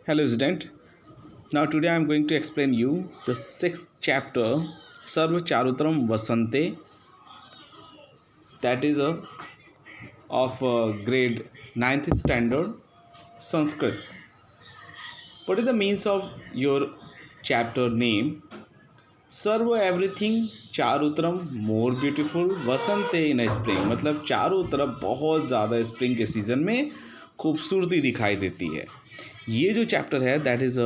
Hello, student. Now today I am going to explain you the sixth chapter, Sarva Charutram Vasante, that is of grade ninth standard Sanskrit. What is the means of your chapter name? Serve everything चारों more beautiful वसंत इन spring, मतलब चारों तरफ बहुत ज़्यादा spring के season में खूबसूरती दिखाई देती है। ये जो चैप्टर है that is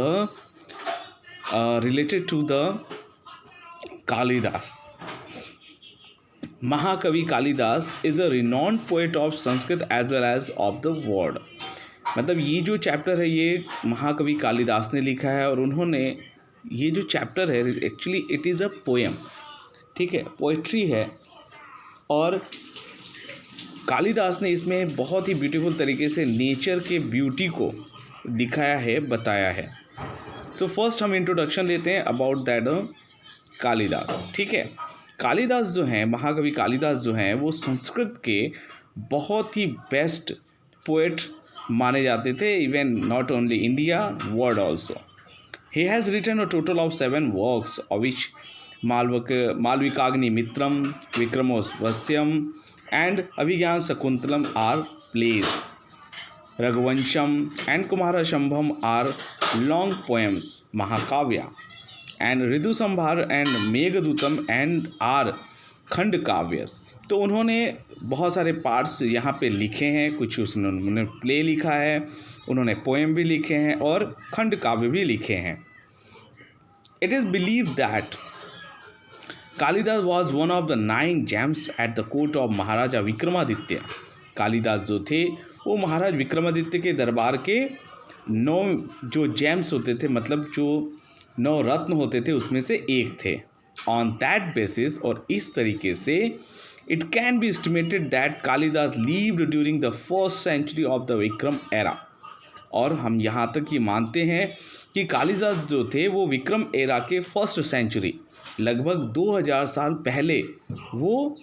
related to the Kalidas. Mahakavi Kalidas is a renowned poet of Sanskrit as well as of the world. मतलब ये जो चैप्टर है ये महाकवि कालिदास ने लिखा है और उन्होंने ये जो चैप्टर है actually it is a poem, ठीक है, पोइट्री है। और कालिदास ने इसमें बहुत ही ब्यूटीफुल तरीके से नेचर के ब्यूटी को दिखाया है, बताया है। सो फर्स्ट हम इंट्रोडक्शन लेते हैं अबाउट दैट कालिदास, ठीक है। कालिदास जो हैं, महाकवि कालिदास जो हैं, वो संस्कृत के बहुत ही बेस्ट पोएट माने जाते थे, even not only India, world also. He has written a total of 7 works, of which Malvikagni Mitram, Vikramosvasyam, and Abhigyan Sakuntalam are plays. Raghuvansham and Kumarashambham are long poems, Mahakavya, and Ridusambhar and Meghadutam and are खंड काव्यस। तो उन्होंने बहुत सारे parts यहाँ पे लिखे हैं, कुछ उन्होंने प्ले लिखा है, उन्होंने पोएम भी लिखे हैं और खंड काव्य भी लिखे हैं। It is believe that Kalidas was one of the 9 gems at the court of Maharaja Vikramaditya. Kalidas जो थे वो महाराज विक्रमादित्य के दरबार के 9 जो जेम्स होते थे, मतलब जो 9 रत्न होते थे, उसमें से एक थे। ऑन दैट बेसिस, और इस तरीके से it can be estimated that Kalidas lived during the first century of the Vikram era. और हम यहाँ तक ये मानते हैं कि कालिदास जो थे वो विक्रम एरा के फर्स्ट सेंचुरी, लगभग 2000 साल पहले, वो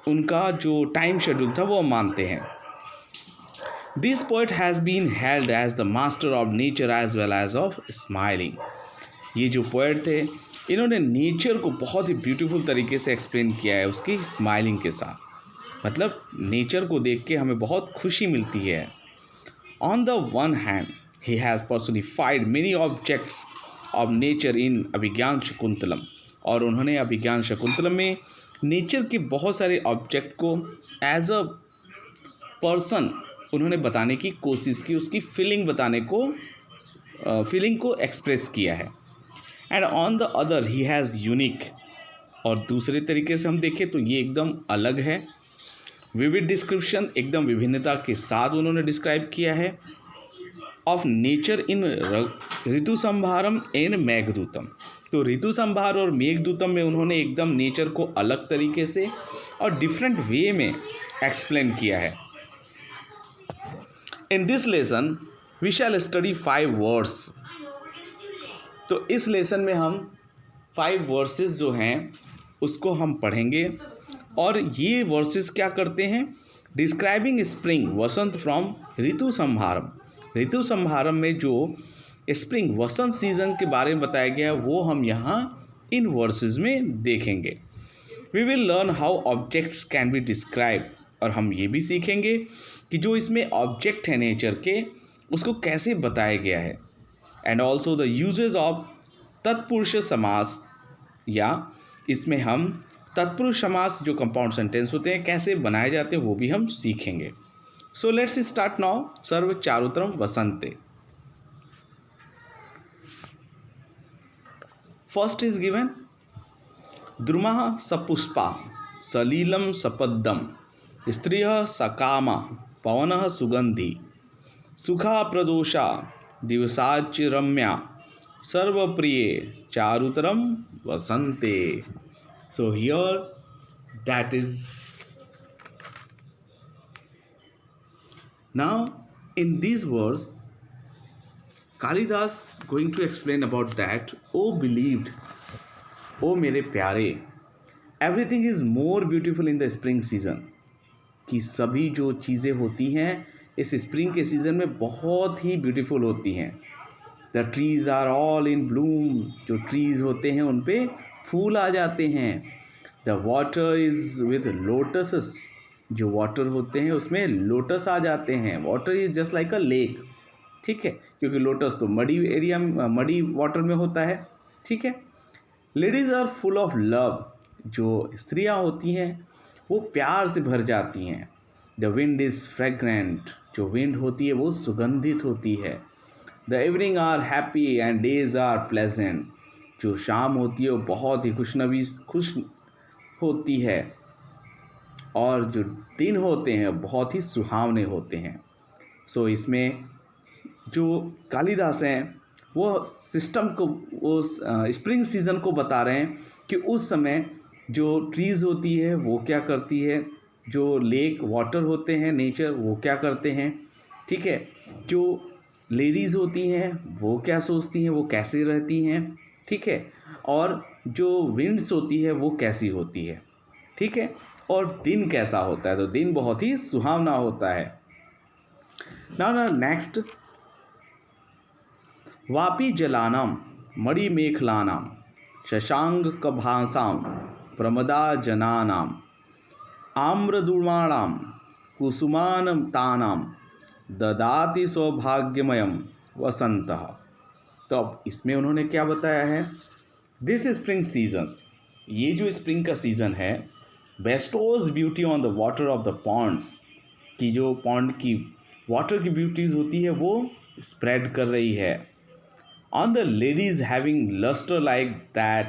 उनका जो टाइम शेड्यूल था वो मानते हैं। This poet has been held as the master of nature as well as of smiling. ये जो पोएट थे इन्होंने नेचर को बहुत ही ब्यूटीफुल तरीके से एक्सप्लेन किया है उसकी स्माइलिंग के साथ। मतलब नेचर को देख के हमें बहुत खुशी मिलती है। On the one hand he has personified many objects of nature in Abhijnana Shakuntalam, और उन्होंने अभिज्ञान शकुंतलम में नेचर के बहुत सारे ऑब्जेक्ट को एज अ पर्सन उन्होंने बताने की कोशिश की, उसकी फीलिंग बताने को, फीलिंग को एक्सप्रेस किया है। And on the other he has unique, और दूसरे तरीके से हम देखें तो ये एकदम अलग है। विविड डिस्क्रिप्शन, एकदम विभिन्नता के साथ उन्होंने डिस्क्राइब किया है of nature in Ritu Samharam and Meghdutam. तो ऋतु संभार और मेघदूतम में उन्होंने एकदम नेचर को अलग तरीके से और डिफरेंट वे में एक्सप्लेन किया है। In this lesson we shall study 5 words. तो इस लेसन में हम 5 वर्सेस जो हैं उसको हम पढ़ेंगे, और ये वर्सेस क्या करते हैं? डिस्क्राइबिंग स्प्रिंग वसंत फ्रॉम ऋतु संभारम। ऋतु संभारम में जो स्प्रिंग वसंत सीजन के बारे में बताया गया है वो हम यहाँ इन वर्सेस में देखेंगे। We will learn how objects can be describe, और हम ये भी सीखेंगे कि जो इसमें ऑब्जेक्ट है नेचर के उसको कैसे बताया गया है। And also the usages of tatpurush samas, या इसमें हम तत्पुरुष समास जो कंपाउंड सेंटेंस होते हैं कैसे बनाए जाते हैं वो भी हम सीखेंगे। So let's start now. सर्व चारुतरम वसंते। फर्स्ट इज गिवन द्रुमः सपुष्पा सलीलम सपद्दम स्त्रियः सकामा पवनः सुगंधी सुखा प्रदोषा दिवसाच रम्या सर्वप्रिय चारुतरम वसंते। So here that is now in these words Kalidas going to explain about that, O believed, ओ मेरे प्यारे, everything is more beautiful in the spring season, कि सभी जो चीज़ें होती हैं इस स्प्रिंग के सीज़न में बहुत ही ब्यूटीफुल होती हैं। The trees are all in bloom, जो ट्रीज़ होते हैं उन पे फूल आ जाते हैं। The water is with lotus, जो वाटर होते हैं उसमें लोटस आ जाते हैं। Water is just like a lake, ठीक है, क्योंकि लोटस तो मडी एरिया में, मडी वाटर में होता है, ठीक है। Ladies are full of love, जो स्त्रियां होती हैं वो प्यार से भर जाती हैं। द विंड इज़ फ्रेग्रेंट, जो विंड होती है वो सुगंधित होती है। The evening are happy and days are pleasant, जो शाम होती है वो बहुत ही खुश होती है और जो दिन होते हैं बहुत ही सुहावने होते हैं। सो इसमें जो कालिदास हैं वो सिस्टम को, वो स्प्रिंग सीज़न को बता रहे हैं कि उस समय जो ट्रीज़ होती है वो क्या करती है, जो लेक वाटर होते हैं नेचर वो क्या करते हैं, ठीक है, जो लेडीज़ होती हैं वो क्या सोचती हैं, वो कैसे रहती हैं, ठीक है, और जो विंड्स होती है वो कैसी होती है, ठीक है, और दिन कैसा होता है, तो दिन बहुत ही सुहावना होता है। ना नेक्स्ट, वापी जलानाम मणिमेखलानाम शशांकभासां प्रमदा जनानाम आम्रदुर्माणां कुसुमानतानां ददाति सौभाग्यमयम वसंतः। तो अब इसमें उन्होंने क्या बताया है, दिस स्प्रिंग सीजन्स, ये जो स्प्रिंग का सीज़न है, bestows beauty on the water of the ponds, की जो पॉन्ड की वाटर की ब्यूटीज़ होती है वो स्प्रेड कर रही है। On the ladies having lustre like that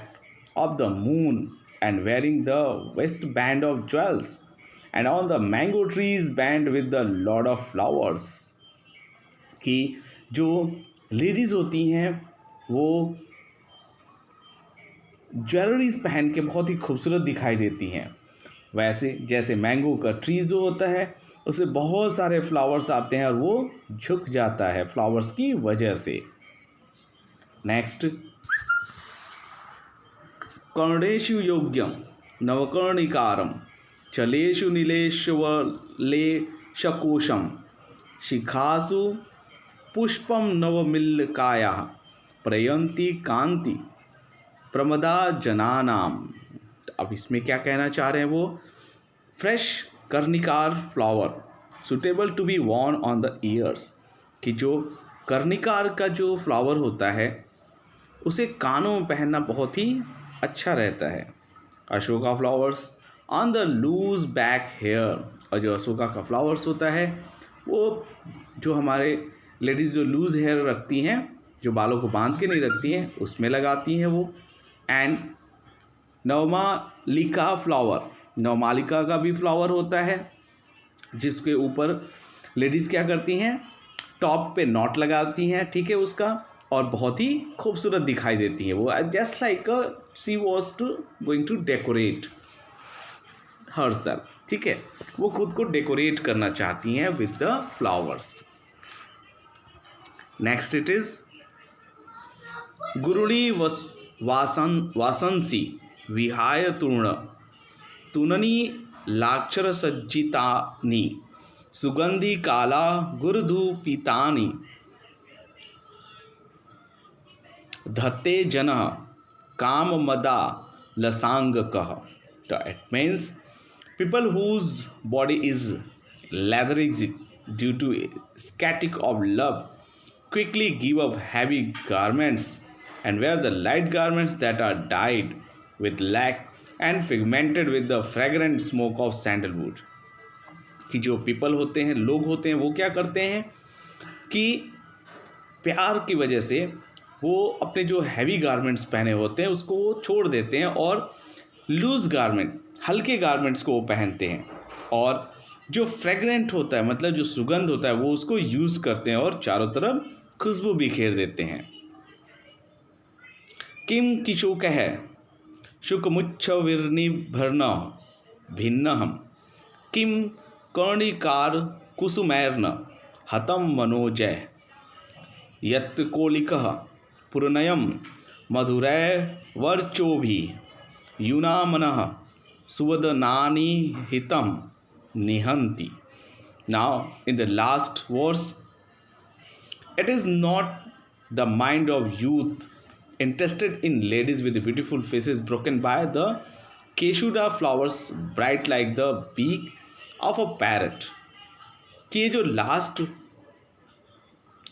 of the moon and wearing the waist band of jewels and on the mango trees band with the lord of flowers, कि जो ladies होती हैं वो ज्वेलरीज पहन के बहुत ही खूबसूरत दिखाई देती हैं। वैसे जैसे मैंगो का ट्री जो होता है उसे बहुत सारे फ्लावर्स आते हैं और वो झुक जाता है फ्लावर्स की वजह से। नेक्स्ट, कर्णेषु योग्यम नवकर्णिकारम चलेषु नीलेशवलेशकोशम शिखासु पुष्पम नवमिल्लकाया प्रयंती कांति प्रमदा जनानाम। अब इसमें क्या कहना चाह रहे हैं वो, fresh karnikara flower suitable to be worn on the ears, कि जो कर्णिकार का जो फ्लावर होता है उसे कानों में पहनना बहुत ही अच्छा रहता है। Ashoka flowers on the loose back hair, और जो अशोका का फ्लावर्स होता है वो जो हमारे लेडीज़ जो लूज हेयर रखती हैं, जो बालों को बांध के नहीं रखती हैं, उसमें लगाती हैं वो। एंड नवमालिका फ्लावर, नवमालिका का भी फ्लावर होता है जिसके ऊपर लेडीज़ क्या करती हैं, टॉप पे नॉट लगाती हैं, ठीक है, उसका, और बहुत ही खूबसूरत दिखाई देती हैं वो, just like she was to going to decorate herself, ठीक है, वो खुद को डेकोरेट करना चाहती हैं with the flowers. Next it is गुरुणी वासंसी विहाय तूर्ण तुननी लाक्षर सज्जितानि सुगंधि काला गुरुधूपितानि धत्ते जन काम मदा लसांगकः। तो it means people whose body is leathery due to static of love quickly give up heavy garments and wear the light garments that are dyed with lac and pigmented with the fragrant smoke of sandalwood। कि जो people होते हैं, लोग होते हैं, वो क्या करते हैं कि प्यार की वजह से वो अपने जो हैवी गारमेंट्स पहने होते हैं उसको वो छोड़ देते हैं और लूज गारमेंट, हल्के गारमेंट्स को वो पहनते हैं, और जो फ्रेगरेंट होता है, मतलब जो सुगंध होता है, वो उसको यूज़ करते हैं और चारों तरफ खुशबू बिखेर देते हैं। किम किशोक है शुकमुच्छ विर्निभर्ण भिन्नहम किम कर्णिकार कुसुमैर्न हतम मनोजय यत्कोलिकः पुरनयम मधुरै वर्चोभि यूनामनः सुवदनानि हितं निहन्ति Now, in the last verse, it is not the mind of youth interested in ladies with beautiful faces broken by the केशुडा flowers bright like the beak of a parrot. कि ये जो लास्ट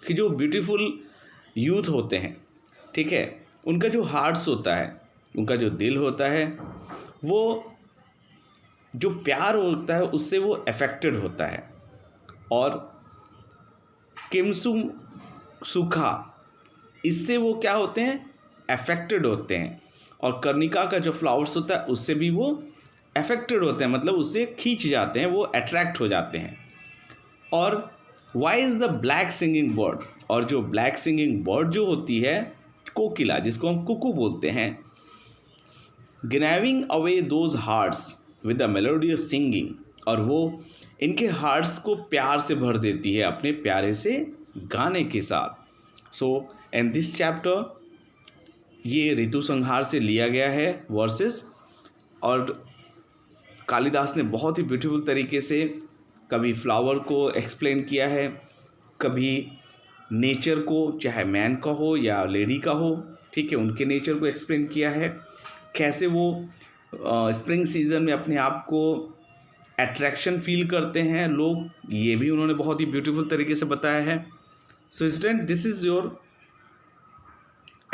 कि जो ब्यूटीफुल यूथ होते हैं, ठीक है, उनका जो हार्ट्स होता है, उनका जो दिल होता है, वो जो प्यार होता है उससे वो अफेक्टेड होता है. और किमसुम सूखा, इससे वो क्या होते हैं, अफेक्टेड होते हैं. और कर्णिका का जो फ्लावर्स होता है उससे भी वो अफेक्टेड होते हैं, मतलब उससे खींच जाते हैं, वो अट्रैक्ट हो जाते हैं. और why is the black singing bird, और जो ब्लैक सिंगिंग बर्ड जो होती है कोकिला, जिसको हम कुकू बोलते हैं, winning away those hearts with the melodious singing, और वो इनके हार्ट्स को प्यार से भर देती है अपने प्यारे से गाने के साथ. सो इन दिस चैप्टर ये ऋतु संहार से लिया गया है वर्सेस, और कालिदास ने बहुत ही ब्यूटीफुल तरीके से कभी फ्लावर को एक्सप्लेन किया है, कभी नेचर को, चाहे मैन का हो या लेडी का हो, ठीक है, उनके नेचर को एक्सप्लेन किया है, कैसे वो स्प्रिंग सीजन में अपने आप को अट्रैक्शन फील करते हैं लोग, ये भी उन्होंने बहुत ही ब्यूटीफुल तरीके से बताया है. So student, this is your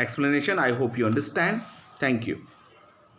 explanation. I hope you understand. Thank you.